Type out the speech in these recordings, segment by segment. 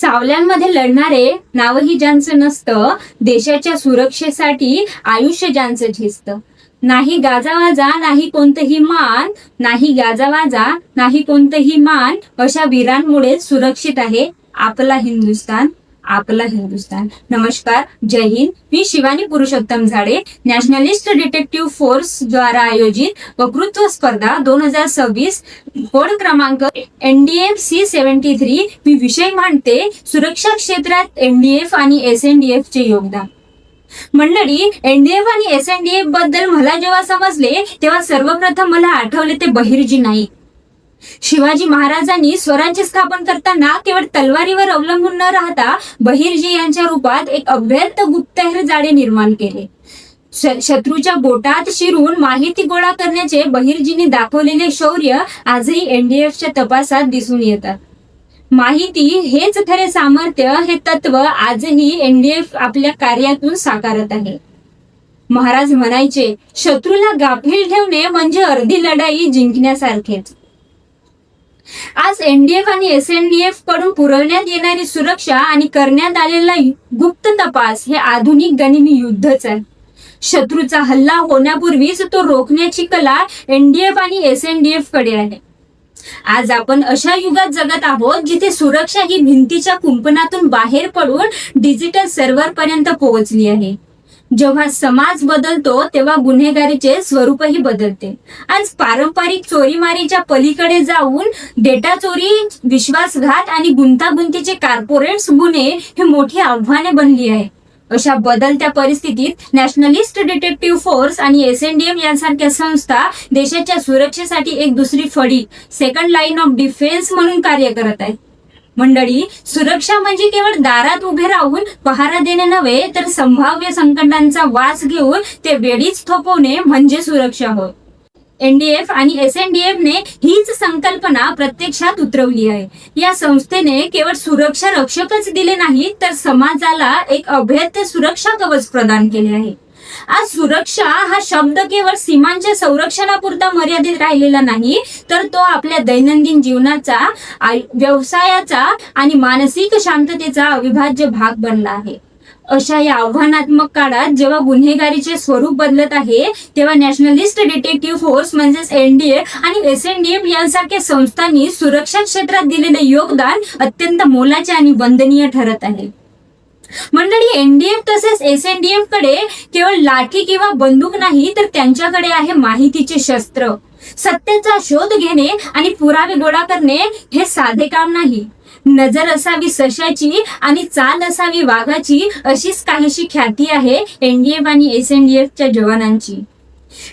सावल्यांमध्ये लढणारे नावही ज्यांचं नसतं, देशाच्या सुरक्षेसाठी आयुष्य ज्यांचं झिजतं. नाही गाजावाजा नाही कोणतंही मान, नाही गाजावाजा नाही कोणतंही मान, अशा वीरांमुळे सुरक्षित आहे आपला हिंदुस्तान, आपला हिंदुस्तान. नमस्कार, जय हिंद. मी शिवानी पुरुषोत्तम झाडे. नॅशनलिस्ट डिटेक्टिव्ह फोर्स द्वारा आयोजित वक्तृत्व स्पर्धा 2026 कोड क्रमांक NDF C73 मी विषय मांडते सुरक्षा क्षेत्रात NDF आणि SNDF चे योगदान. मंडळी, NDF आणि SNDF बद्दल मला जेव्हा समजले तेव्हा सर्वप्रथम मला आठवले ते बहिर्जी नाईक. शिवाजी महाराजांनी स्वराज्य स्थापन करताना केवळ तलवारीवर अवलंबून न राहता बहिर्जी यांच्या रूपात एक अभेद्य गुप्तहेर जाळे निर्माण केले. शत्रूच्या बोटात शिरून माहिती गोळा करण्याचे बहिर्जींनी दाखवलेले शौर्य आजही NDFच्या तपासात दिसून येतात. माहिती हेच खरे सामर्थ्य हे तत्व आजही NDF आपल्या कार्यातून साकारत आहे. महाराज म्हणायचे, शत्रूला गाफील ठेवणे म्हणजे अर्धी लढाई जिंकण्यासारखेच. आज NDF आणि SNDF कडून पुरवण्यात येणारी सुरक्षा आणि करण्यात आलेला गुप्त तपास हे आधुनिक गनिमी युद्धच आहे. शत्रूचा हल्ला होण्यापूर्वीच तो रोखण्याची कला NDF आणि SNDF कडे आहे. आज आपण अशा युगात जगत आहोत जिथे सुरक्षा ही भिंतीच्या कुंपणातून बाहेर पडून डिजिटल सर्व्हर पर्यंत पोहोचली आहे. जेव्हा समाज बदलतो तेव्हा गुन्हेगारीचे स्वरूपही बदलते. आज पारंपरिक चोरीमारीच्या पलीकडे जाऊन डेटा चोरी, विश्वासघात आणि गुंतागुंतीचे कॉर्पोरेट्स गुन्हे ही मोठी आव्हाने बनली आहे. अशा बदलत्या परिस्थितीत नॅशनलिस्ट डिटेक्टिव्ह फोर्स आणि SNDF यांसारख्या संस्था देशाच्या सुरक्षेसाठी एक दुसरी फळी, सेकंड लाईन ऑफ डिफेन्स म्हणून कार्य करत आहेत. मंडळी, सुरक्षा म्हणजे केवळ दारात उभे राहून पहारा देणे नव्हे, तर संभाव्य संकटांचा वास घेऊन ते वेळीच थोपवणे म्हणजे सुरक्षा होय. NDF आणि SNDF ने हीच संकल्पना प्रत्यक्षात उतरवली आहे. या संस्थेने केवळ सुरक्षा रक्षकच दिले नाही, तर समाजाला एक अभेद्य सुरक्षा कवच प्रदान केले आहे. आज सुरक्षा हा शब्द केवळ सीमांच्या संरक्षणापुरता मर्यादित राहिलेला नाही, तर तो आपल्या दैनंदिन जीवनाचा, व्यवसायाचा आणि मानसिक शांततेचा अविभाज्य भाग बनला आहे. अशा या आव्हानात्मक काळात जेव्हा गुन्हेगारीचे स्वरूप बदलत आहे, तेव्हा नॅशनलिस्ट डिटेक्टिव्ह फोर्स म्हणजेच NDF आणि SNDF यांसारख्या संस्थांनी सुरक्षा क्षेत्रात दिलेले योगदान अत्यंत मोलाचे आणि वंदनीय ठरत आहे. मंडळी, NDF तसेच SNDF कडे केवळ लाठी किंवा बंदूक नाही, तर त्यांच्याकडे आहे माहितीचे शस्त्र. सत्याचा शोध घेणे आणि पुरावे गोळा करणे हे साधे काम नाही. नजर असावी सशाची आणि चाल असावी वाघाची, अशीच काहीशी ख्याती आहे NDF आणि SNDFच्या जवानांची.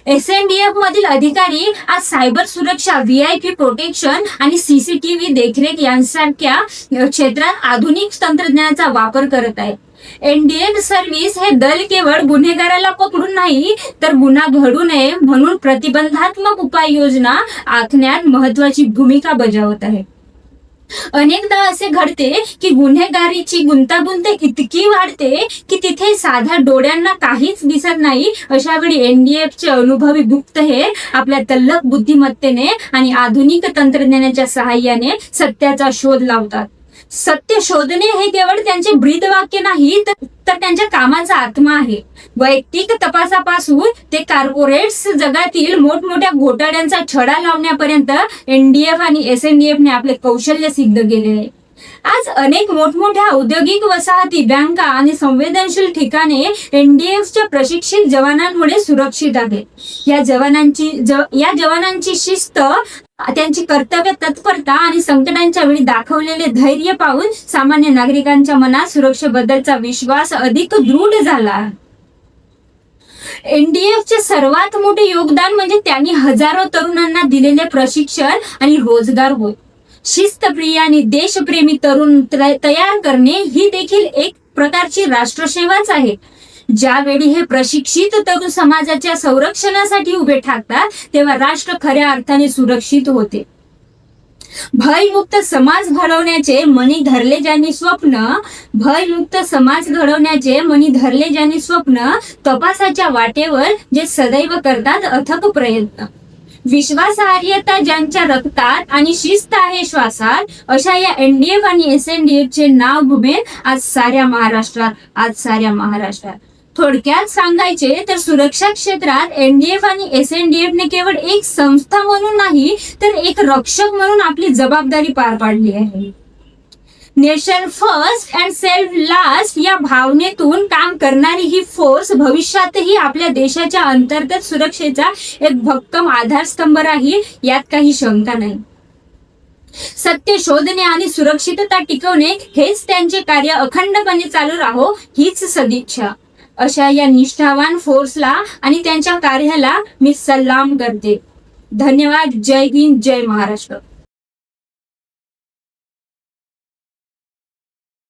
SNDF मधील अधिकारी आज सायबर सुरक्षा, VIP प्रोटेक्शन आणि CCTV देखरेख यांसारख्या क्षेत्रात आधुनिक तंत्रज्ञानाचा वापर करत आहे. NDF सर्व्हिस हे दल केवळ गुन्हेगाराला पकडून नाही, तर गुन्हा घडू नये म्हणून प्रतिबंधात्मक उपाययोजना आखण्यात महत्वाची भूमिका बजावत आहे. अनेकदा असे घडते की गुन्हेगारीची गुंतागुंत इतकी वाढते की तिथे साध्या डोळ्यांना काहीच दिसत नाही. अशा वेळी NDFचे अनुभवी गुप्तहेर आपल्या तल्लख बुद्धिमत्तेने आणि आधुनिक तंत्रज्ञानाच्या सहाय्याने सत्याचा शोध लावतात. सत्य शोधणे हे केवळ त्यांचे ब्रीदवाक्य नाही, तर त्यांच्या कामाचा आत्मा आहे. वैयक्तिक तपासापासून ते कॉर्पोरेट्स जगातील मोठमोठ्या घोटाळ्यांचा छडा लावण्यापर्यंत NDF आणि SNDF ने आपले कौशल्य सिद्ध केले आहे. आज अनेक मोठमोठ्या औद्योगिक वसाहती, बँका आणि संवेदनशील ठिकाणे NDFच्या प्रशिक्षित जवानांमुळे सुरक्षित आहेत. या जवानांची शिस्त, त्यांची कर्तव्य तत्परता आणि संकटांच्या वेळी दाखवलेले धैर्य पाहून सामान्य नागरिकांच्या मनात सुरक्षेबद्दलचा विश्वास अधिक दृढ झाला. NDFचे सर्वात मोठे योगदान म्हणजे त्यांनी हजारो तरुणांना दिलेले प्रशिक्षण आणि रोजगार होय. शिस्तप्रिय आणि देशप्रेमी तरुण तयार करणे ही देखील एक प्रकारची राष्ट्रसेवाच आहे. ज्यावेळी हे प्रशिक्षित तरुण समाजाच्या संरक्षणासाठी उभे ठाकतात, तेव्हा राष्ट्र खऱ्या अर्थाने सुरक्षित होते. भयमुक्त समाज घडवण्याचे मनी धरले ज्यांनी स्वप्न, तपासाच्या वाटेवर जे सदैव करतात अथक प्रयत्न. विश्वासार्हता ज्यांच्या रक्तात आणि शिस्त आहे श्वासात, अशा या एनडीएफ आणि एसएनडीएफ चे नाव घुमेल आज साऱ्या महाराष्ट्रात. थोडक्यात सांगायचे तर सुरक्षा क्षेत्रात एनडीएफ आणि एसएनडीएफ ने केवळ एक संस्था म्हणून नाही तर एक रक्षक म्हणून आपली जबाबदारी पार पाडली आहे. Nation first and self last या भावनेतून काम करणारी ही फोर्स भविष्यातही आपल्या देशाच्या अंतर्गत सुरक्षेचा एक भक्कम आधारस्तंभ राहील, यात काही शंका नाही. सत्य शोधणे आणि सुरक्षितता टिकवणे हेच त्यांचे कार्य अखंडपणे चालू राहो हीच सदिच्छा. अशा या निष्ठावान फोर्सला आणि त्यांच्या कार्याला मी सलाम करते. धन्यवाद. जय हिंद, जय महाराष्ट्र.